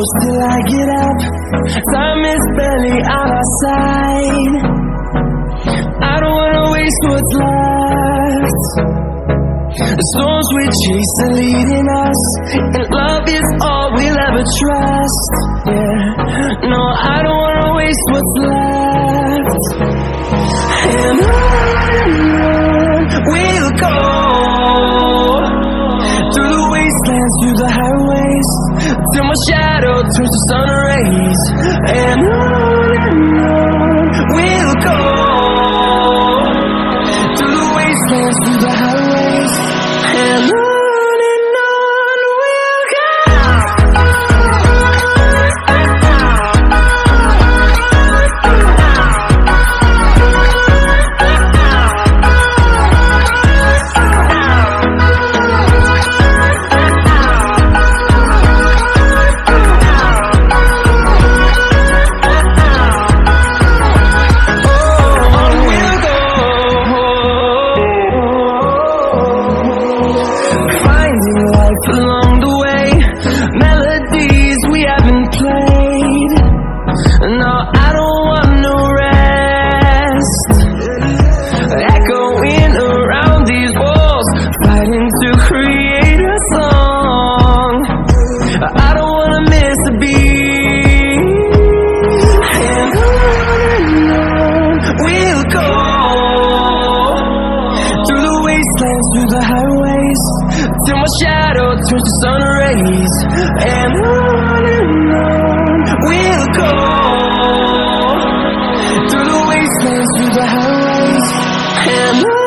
close till I get up. Time is barely on our side. I don't wanna waste what's left. The storms we chase are leading us, and love is all we'll ever trust. Yeah, no, I don't wanna waste what's left. And on we'll go, through the wastelands, through the highways, till my shadow turns to sun rays. And on we'll go, through the wastelands, through the highways, and on we'll go. Along the way, melodies we haven't played. No, I don't want no rest. Echoing around these walls, fighting to create a song. I don't wanna miss a beat. And on we'll go, through the wastelands, through the highways, till my shadow turns to sun rays. And on we'll go, through the wastelands, through the highways, and on.